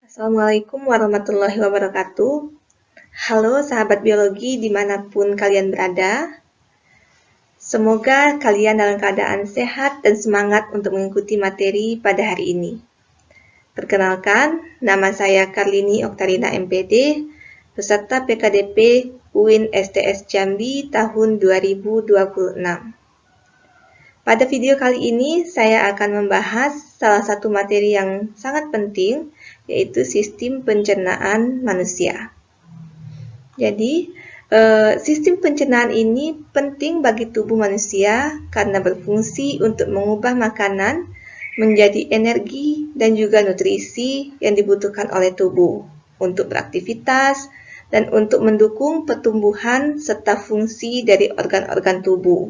Assalamualaikum warahmatullahi wabarakatuh. Halo sahabat biologi dimanapun kalian berada. Semoga kalian dalam keadaan sehat dan semangat untuk mengikuti materi pada hari ini. Perkenalkan, nama saya Karlini Oktarina MPD, peserta PKDP UIN STS Jambi tahun 2026. Pada video kali ini, saya akan membahas salah satu materi yang sangat penting, yaitu sistem pencernaan manusia. Jadi, sistem pencernaan ini penting bagi tubuh manusia karena berfungsi untuk mengubah makanan menjadi energi dan juga nutrisi yang dibutuhkan oleh tubuh untuk beraktivitas dan untuk mendukung pertumbuhan serta fungsi dari organ-organ tubuh,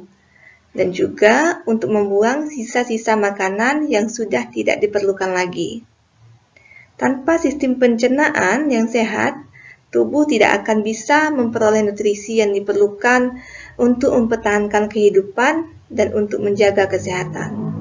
dan juga untuk membuang sisa-sisa makanan yang sudah tidak diperlukan lagi. Tanpa sistem pencernaan yang sehat, tubuh tidak akan bisa memperoleh nutrisi yang diperlukan untuk mempertahankan kehidupan dan untuk menjaga kesehatan.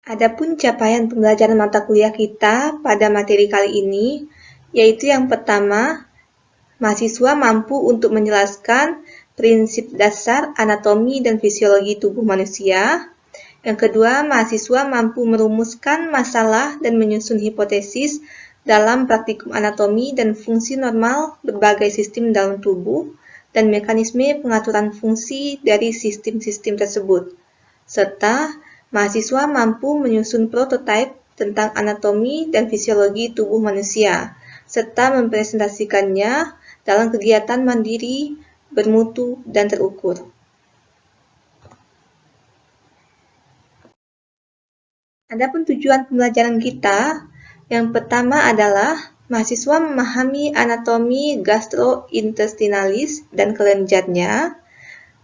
Adapun capaian pembelajaran mata kuliah kita pada materi kali ini, yaitu yang pertama, mahasiswa mampu untuk menjelaskan prinsip dasar anatomi dan fisiologi tubuh manusia. Yang kedua, mahasiswa mampu merumuskan masalah dan menyusun hipotesis dalam praktikum anatomi dan fungsi normal berbagai sistem dalam tubuh dan mekanisme pengaturan fungsi dari sistem-sistem tersebut, serta mahasiswa mampu menyusun prototipe tentang anatomi dan fisiologi tubuh manusia, serta mempresentasikannya dalam kegiatan mandiri, bermutu, dan terukur. Adapun tujuan pembelajaran kita, yang pertama adalah mahasiswa memahami anatomi gastrointestinalis dan kelenjarnya,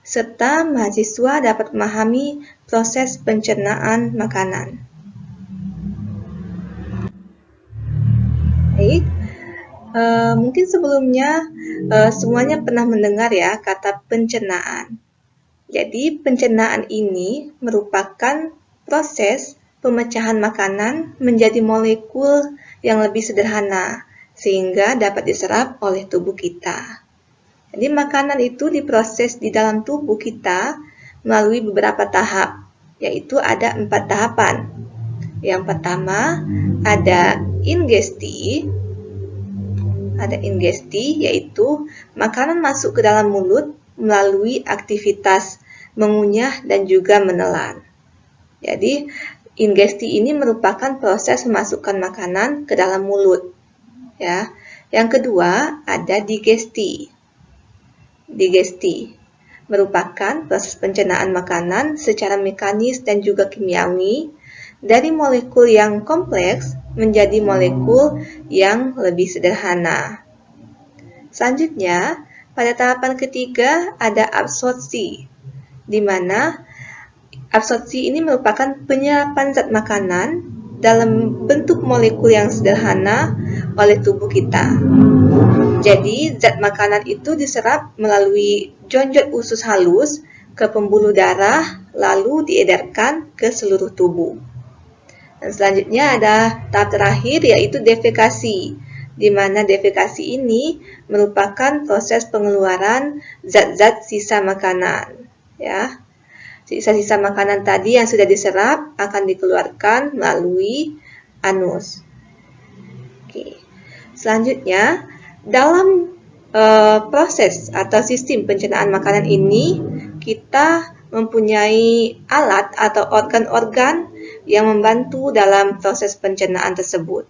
serta mahasiswa dapat memahami proses pencernaan makanan. Baik, mungkin sebelumnya semuanya pernah mendengar ya kata pencernaan. Jadi pencernaan ini merupakan proses pemecahan makanan menjadi molekul yang lebih sederhana sehingga dapat diserap oleh tubuh kita. Jadi makanan itu diproses di dalam tubuh kita melalui beberapa tahap, yaitu ada 4 tahapan. Yang pertama ada ingesti. Ada ingesti, yaitu makanan masuk ke dalam mulut melalui aktivitas mengunyah dan juga menelan. Jadi ingesti ini merupakan proses memasukkan makanan ke dalam mulut. Ya. Yang kedua ada digesti. Digesti merupakan proses pencernaan makanan secara mekanis dan juga kimiawi dari molekul yang kompleks menjadi molekul yang lebih sederhana. Selanjutnya, pada tahapan ketiga ada absorpsi, di mana absorpsi ini merupakan penyerapan zat makanan dalam bentuk molekul yang sederhana oleh tubuh kita. Jadi, zat makanan itu diserap melalui jonjot usus halus ke pembuluh darah, lalu diedarkan ke seluruh tubuh. Dan selanjutnya ada tahap terakhir, yaitu defekasi, di mana defekasi ini merupakan proses pengeluaran zat-zat sisa makanan. Ya. Sisa-sisa makanan tadi yang sudah diserap akan dikeluarkan melalui anus. Oke. Selanjutnya, dalam proses atau sistem pencernaan makanan ini, kita mempunyai alat atau organ-organ yang membantu dalam proses pencernaan tersebut,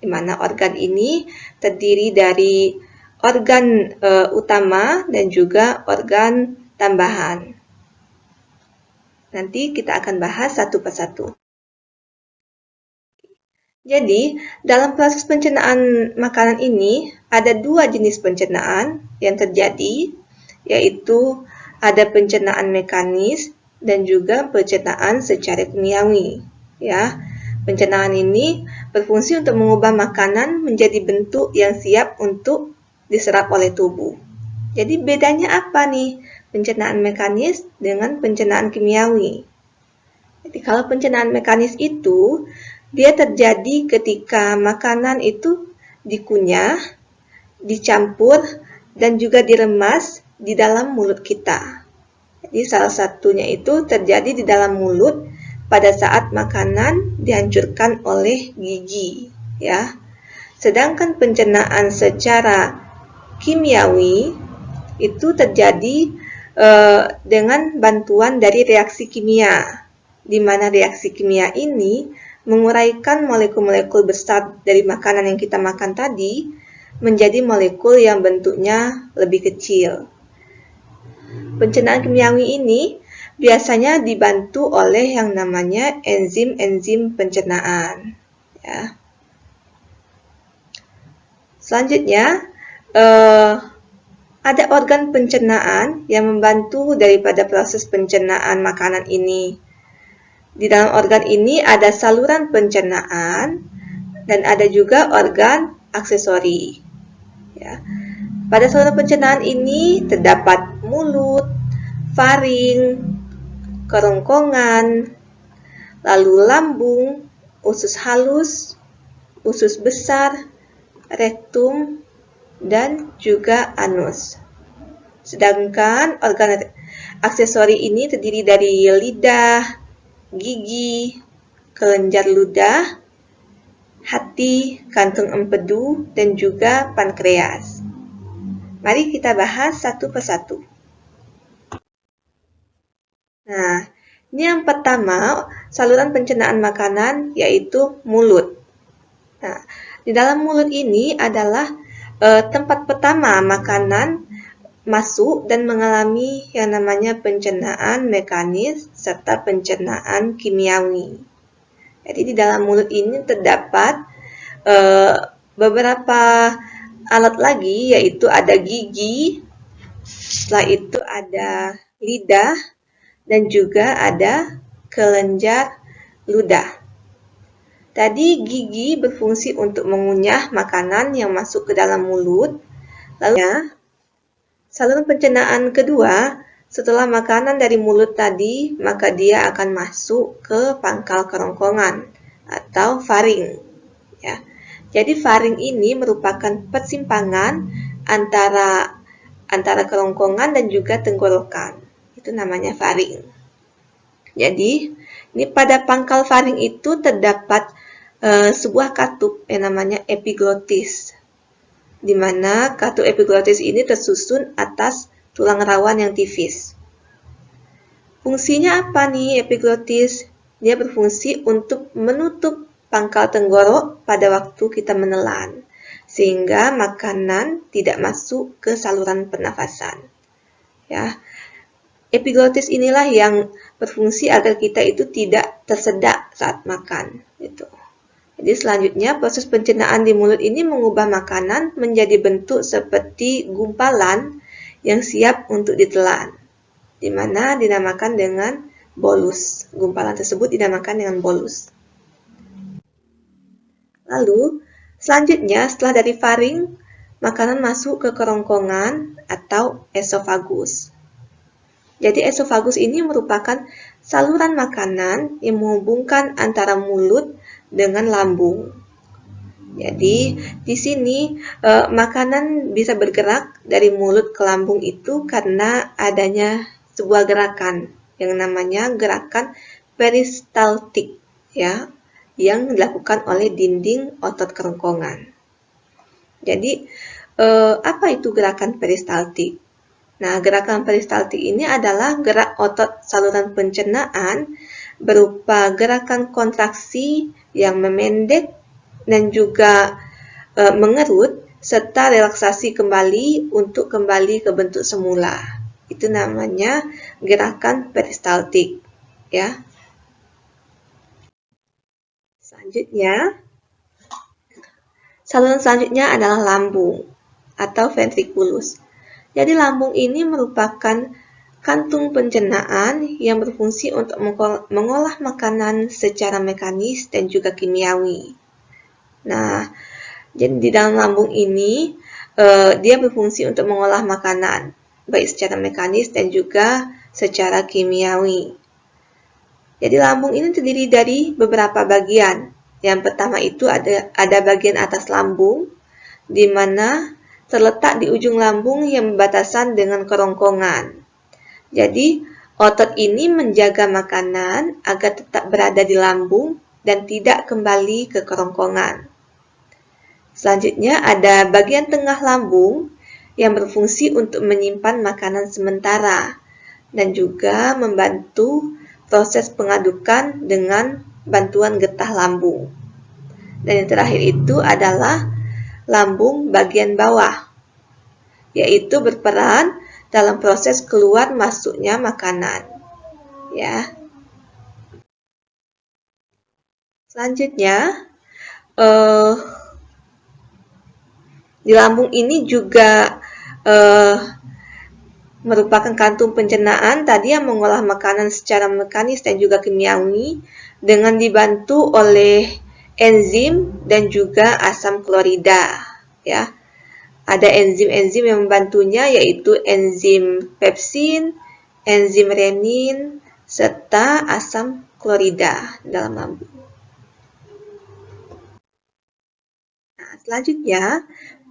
di mana organ ini terdiri dari organ utama dan juga organ tambahan. Nanti kita akan bahas satu persatu. Jadi, dalam proses pencernaan makanan ini, ada 2 jenis pencernaan yang terjadi, yaitu ada pencernaan mekanis dan juga pencernaan secara kimiawi. Ya, Pencernaan ini berfungsi untuk mengubah makanan menjadi bentuk yang siap untuk diserap oleh tubuh. Jadi bedanya apa nih pencernaan mekanis dengan pencernaan kimiawi? Jadi kalau pencernaan mekanis itu dia terjadi ketika makanan itu dikunyah, dicampur, dan juga diremas di dalam mulut kita. Jadi salah satunya itu terjadi di dalam mulut pada saat makanan dihancurkan oleh gigi, ya. Sedangkan pencernaan secara kimiawi itu terjadi dengan bantuan dari reaksi kimia, di mana reaksi kimia ini menguraikan molekul-molekul besar dari makanan yang kita makan tadi menjadi molekul yang bentuknya lebih kecil. Pencernaan kimiawi ini biasanya dibantu oleh yang namanya enzim-enzim pencernaan. Ya. Selanjutnya, ada organ pencernaan yang membantu daripada proses pencernaan makanan ini. Di dalam organ ini ada saluran pencernaan dan ada juga organ aksesori. Ya. Pada saluran pencernaan ini terdapat mulut, faring, kerongkongan, lalu lambung, usus halus, usus besar, rektum, dan juga anus. Sedangkan organ aksesori ini terdiri dari lidah, gigi, kelenjar ludah, hati, kantung empedu, dan juga pankreas. Mari kita bahas satu persatu. Nah, ini yang pertama, saluran pencernaan makanan yaitu mulut. Nah, di dalam mulut ini adalah tempat pertama makanan masuk dan mengalami yang namanya pencernaan mekanis serta pencernaan kimiawi. Jadi di dalam mulut ini terdapat beberapa alat lagi, yaitu ada gigi, setelah itu ada lidah, dan juga ada kelenjar ludah. Tadi gigi berfungsi untuk mengunyah makanan yang masuk ke dalam mulut. Lalu saluran pencernaan kedua, setelah makanan dari mulut tadi, maka dia akan masuk ke pangkal kerongkongan atau faring. Ya. Jadi faring ini merupakan persimpangan antara kerongkongan dan juga tenggorokan. Itu namanya faring. Jadi, ini pada pangkal faring itu terdapat sebuah katup yang namanya epiglotis, di mana katup epiglotis ini tersusun atas tulang rawan yang tipis. Fungsinya apa nih epiglotis? Dia berfungsi untuk menutup pangkal tenggorok pada waktu kita menelan, sehingga makanan tidak masuk ke saluran pernafasan. Ya. Epiglotis inilah yang berfungsi agar kita itu tidak tersedak saat makan. Gitu. Jadi selanjutnya proses pencernaan di mulut ini mengubah makanan menjadi bentuk seperti gumpalan yang siap untuk ditelan, di mana dinamakan dengan bolus. Gumpalan tersebut dinamakan dengan bolus. Lalu selanjutnya setelah dari faring, makanan masuk ke kerongkongan atau esofagus. Jadi esofagus ini merupakan saluran makanan yang menghubungkan antara mulut dengan lambung. Jadi di sini makanan bisa bergerak dari mulut ke lambung itu karena adanya sebuah gerakan yang namanya gerakan peristaltik, ya, yang dilakukan oleh dinding otot kerongkongan. Jadi apa itu gerakan peristaltik? Nah, gerakan peristaltik ini adalah gerak otot saluran pencernaan berupa gerakan kontraksi yang memendek dan juga mengerut serta relaksasi kembali untuk kembali ke bentuk semula. Itu namanya gerakan peristaltik, ya. Selanjutnya, saluran selanjutnya adalah lambung atau ventriculus. Jadi lambung ini merupakan kantung pencernaan yang berfungsi untuk mengolah makanan secara mekanis dan juga kimiawi. Nah, jadi di dalam lambung ini dia berfungsi untuk mengolah makanan, baik secara mekanis dan juga secara kimiawi. Jadi lambung ini terdiri dari beberapa bagian. Yang pertama itu ada bagian atas lambung, di mana terletak di ujung lambung yang berbatasan dengan kerongkongan. Jadi, otot ini menjaga makanan agar tetap berada di lambung dan tidak kembali ke kerongkongan. Selanjutnya ada bagian tengah lambung yang berfungsi untuk menyimpan makanan sementara dan juga membantu proses pengadukan dengan bantuan getah lambung. Dan yang terakhir itu adalah lambung bagian bawah, yaitu berperan dalam proses keluar masuknya makanan. Ya. Selanjutnya, di lambung ini juga merupakan kantung pencernaan tadi yang mengolah makanan secara mekanis dan juga kimiawi dengan dibantu oleh enzim dan juga asam klorida. Ya. Ada enzim-enzim yang membantunya, yaitu enzim pepsin, enzim renin, serta asam klorida dalam lambung. Nah, selanjutnya,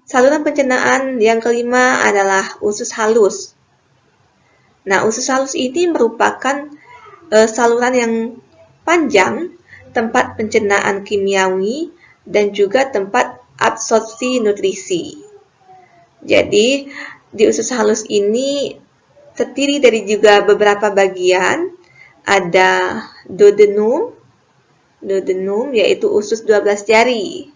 saluran pencernaan yang kelima adalah usus halus. Nah, usus halus ini merupakan saluran yang panjang, tempat pencernaan kimiawi, dan juga tempat absorpsi nutrisi. Jadi, di usus halus ini terdiri dari juga beberapa bagian. Ada duodenum yaitu usus 12 jari.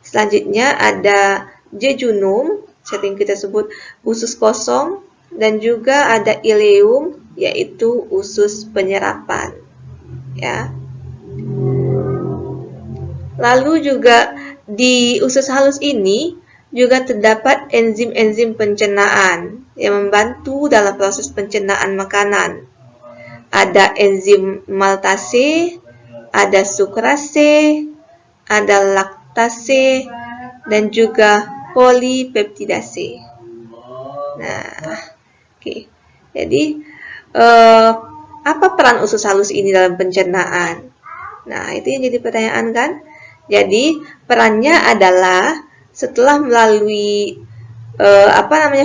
Selanjutnya ada jejunum, sering kita sebut usus kosong, dan juga ada ileum yaitu usus penyerapan. Ya. Lalu juga di usus halus ini juga terdapat enzim-enzim pencernaan yang membantu dalam proses pencernaan makanan. Ada enzim maltase, ada sukrase, ada laktase, dan juga polipeptidase. Nah, oke. Jadi, apa peran usus halus ini dalam pencernaan? Nah, itu yang jadi pertanyaan kan? Jadi, perannya adalah setelah melalui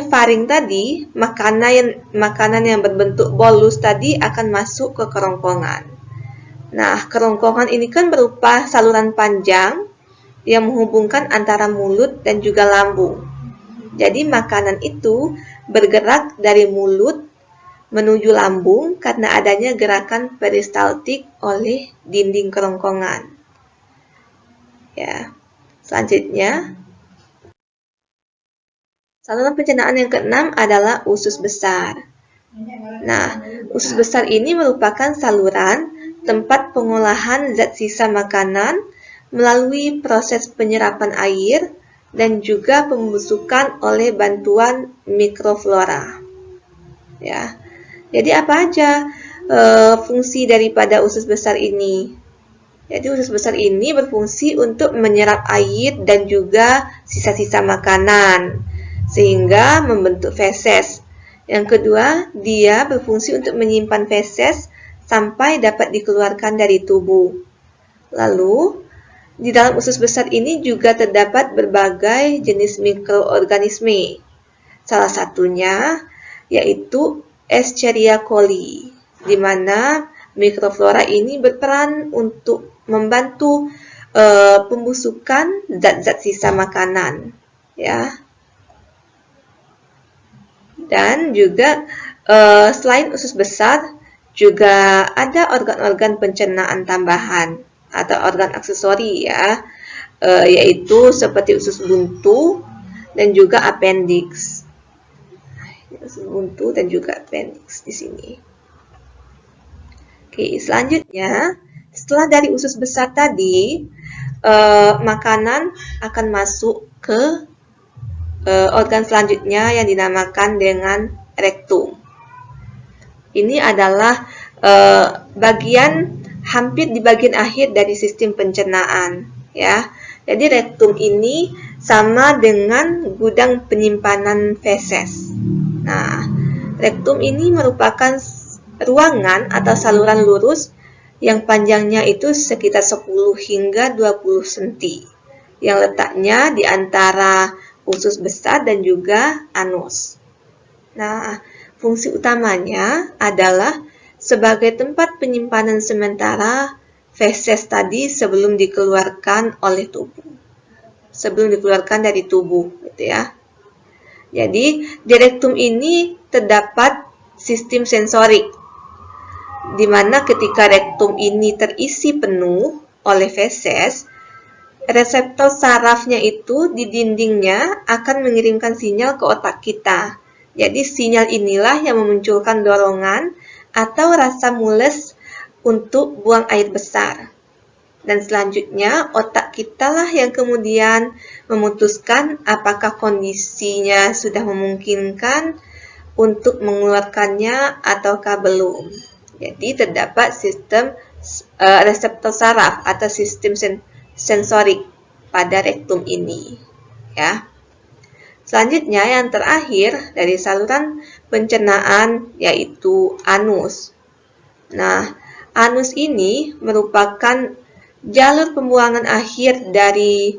faring tadi, makanan yang berbentuk bolus tadi akan masuk ke kerongkongan. Nah, kerongkongan ini kan berupa saluran panjang yang menghubungkan antara mulut dan juga lambung. Jadi, makanan itu bergerak dari mulut menuju lambung karena adanya gerakan peristaltik oleh dinding kerongkongan. Ya. Selanjutnya, saluran pencernaan yang keenam adalah usus besar. Nah, usus besar ini merupakan saluran tempat pengolahan zat sisa makanan melalui proses penyerapan air dan juga pembusukan oleh bantuan mikroflora. Ya. Jadi apa aja fungsi daripada usus besar ini? Jadi usus besar ini berfungsi untuk menyerap air dan juga sisa-sisa makanan, sehingga membentuk feses. Yang kedua, dia berfungsi untuk menyimpan feses sampai dapat dikeluarkan dari tubuh. Lalu, di dalam usus besar ini juga terdapat berbagai jenis mikroorganisme. Salah satunya yaitu Escherichia coli, di mana mikroflora ini berperan untuk membantu pembusukan zat-zat sisa makanan, ya. Dan juga selain usus besar, juga ada organ-organ pencernaan tambahan atau organ aksesori, ya, yaitu seperti usus buntu dan juga appendix. Usus buntu dan juga appendix di sini. Oke, selanjutnya, setelah dari usus besar tadi, makanan akan masuk ke organ selanjutnya yang dinamakan dengan rektum. Ini adalah hampir di bagian akhir dari sistem pencernaan, ya. Jadi rektum ini sama dengan gudang penyimpanan feses. Nah, rektum ini merupakan ruangan atau saluran lurus yang panjangnya itu sekitar 10 hingga 20 cm, yang letaknya di antara usus besar dan juga anus. Nah, fungsi utamanya adalah sebagai tempat penyimpanan sementara feses tadi sebelum dikeluarkan oleh tubuh. Sebelum dikeluarkan dari tubuh, gitu ya. Jadi, di rektum ini terdapat sistem sensorik, di mana ketika rektum ini terisi penuh oleh feses, reseptor sarafnya itu di dindingnya akan mengirimkan sinyal ke otak kita. Jadi sinyal inilah yang memunculkan dorongan atau rasa mules untuk buang air besar. Dan selanjutnya otak kita lah yang kemudian memutuskan apakah kondisinya sudah memungkinkan untuk mengeluarkannya ataukah belum. Jadi terdapat sistem reseptor saraf atau sistem sensorik pada rektum ini, ya. Selanjutnya yang terakhir dari saluran pencernaan yaitu anus. Nah, anus ini merupakan jalur pembuangan akhir dari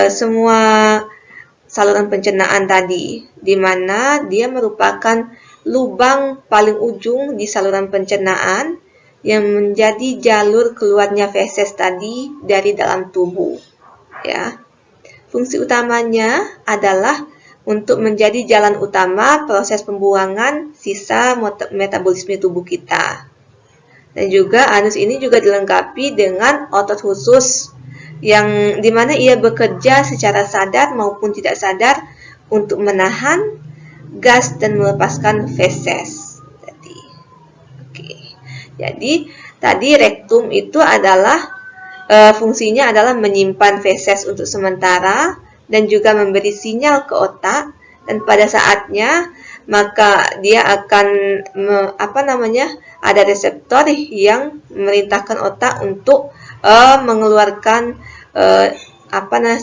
semua saluran pencernaan tadi, di mana dia merupakan lubang paling ujung di saluran pencernaan yang menjadi jalur keluarnya feses tadi dari dalam tubuh, ya. Fungsi utamanya adalah untuk menjadi jalan utama proses pembuangan sisa metabolisme tubuh kita. Dan juga anus ini juga dilengkapi dengan otot khusus yang dimana ia bekerja secara sadar maupun tidak sadar untuk menahan gas dan melepaskan feses. Jadi tadi rektum itu adalah fungsinya adalah menyimpan feses untuk sementara dan juga memberi sinyal ke otak, dan pada saatnya maka dia akan ada reseptor yang memerintahkan otak untuk mengeluarkan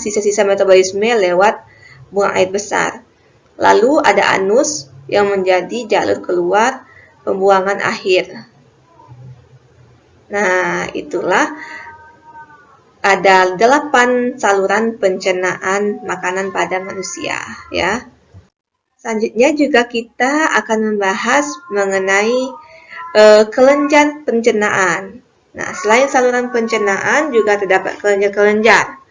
sisa-sisa metabolisme lewat buang air besar. Lalu ada anus yang menjadi jalur keluar pembuangan akhir. Nah, itulah ada 8 saluran pencernaan makanan pada manusia, ya. Selanjutnya juga kita akan membahas mengenai kelenjar pencernaan. Nah, selain saluran pencernaan juga terdapat kelenjar-kelenjar,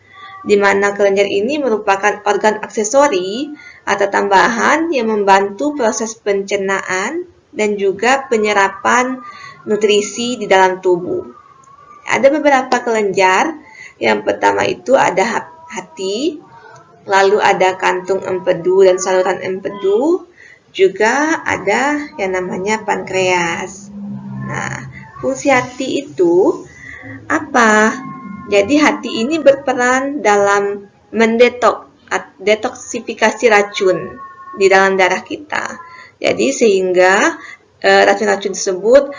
di mana kelenjar ini merupakan organ aksesori atau tambahan yang membantu proses pencernaan dan juga penyerapan nutrisi di dalam tubuh. Ada beberapa kelenjar. Yang pertama itu ada hati, lalu ada kantung empedu dan saluran empedu, juga ada yang namanya pankreas. Nah, fungsi hati itu apa? Jadi hati ini berperan dalam mendetoksifikasi racun di dalam darah kita. Jadi sehingga racun-racun tersebut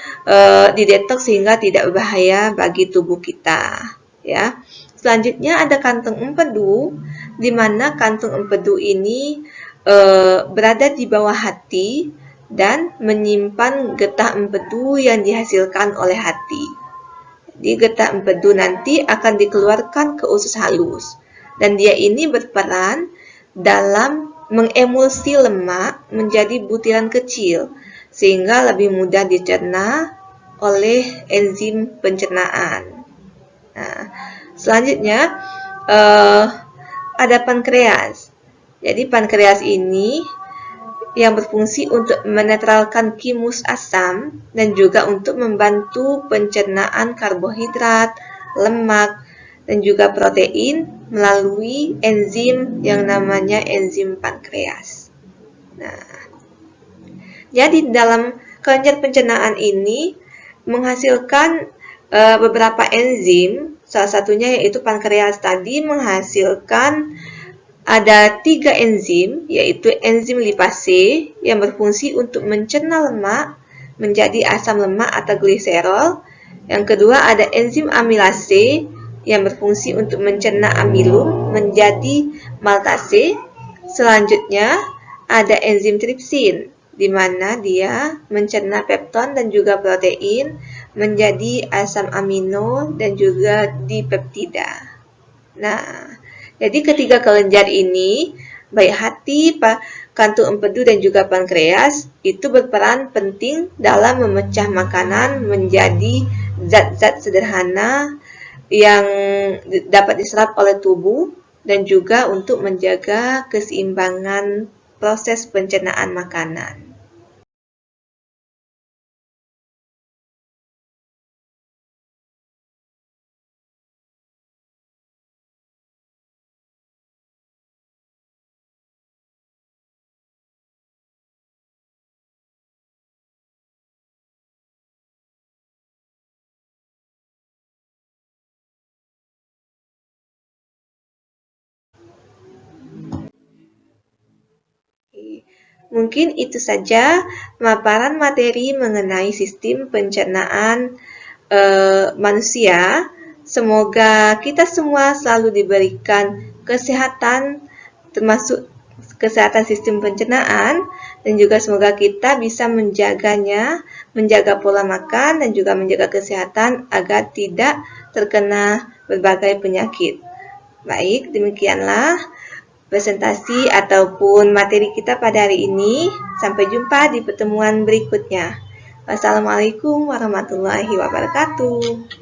didetoks sehingga tidak berbahaya bagi tubuh kita, ya. Selanjutnya ada kantung empedu, di mana kantung empedu ini berada di bawah hati dan menyimpan getah empedu yang dihasilkan oleh hati. Jadi getah empedu nanti akan dikeluarkan ke usus halus, dan dia ini berperan dalam mengemulsi lemak menjadi butiran kecil sehingga lebih mudah dicerna oleh enzim pencernaan. Nah, selanjutnya ada pankreas. Jadi pankreas ini yang berfungsi untuk menetralkan kimus asam dan juga untuk membantu pencernaan karbohidrat, lemak, dan juga protein melalui enzim yang namanya enzim pankreas. Nah, jadi dalam kelenjar pencernaan ini menghasilkan beberapa enzim. Salah satunya yaitu pankreas tadi menghasilkan ada 3 enzim, yaitu enzim lipase yang berfungsi untuk mencerna lemak menjadi asam lemak atau gliserol. Yang kedua ada enzim amilase yang berfungsi untuk mencerna amilum menjadi maltase. Selanjutnya ada enzim tripsin, di mana dia mencerna pepton dan juga protein menjadi asam amino dan juga dipeptida. Nah, jadi ketiga kelenjar ini, baik hati, kantung empedu dan juga pankreas, itu berperan penting dalam memecah makanan menjadi zat-zat sederhana yang dapat diserap oleh tubuh dan juga untuk menjaga keseimbangan proses pencernaan makanan. Mungkin itu saja pemaparan materi mengenai sistem pencernaan manusia. Semoga kita semua selalu diberikan kesehatan, termasuk kesehatan sistem pencernaan, dan juga semoga kita bisa menjaganya, menjaga pola makan, dan juga menjaga kesehatan agar tidak terkena berbagai penyakit. Baik, demikianlah presentasi ataupun materi kita pada hari ini. Sampai jumpa di pertemuan berikutnya. Wassalamualaikum warahmatullahi wabarakatuh.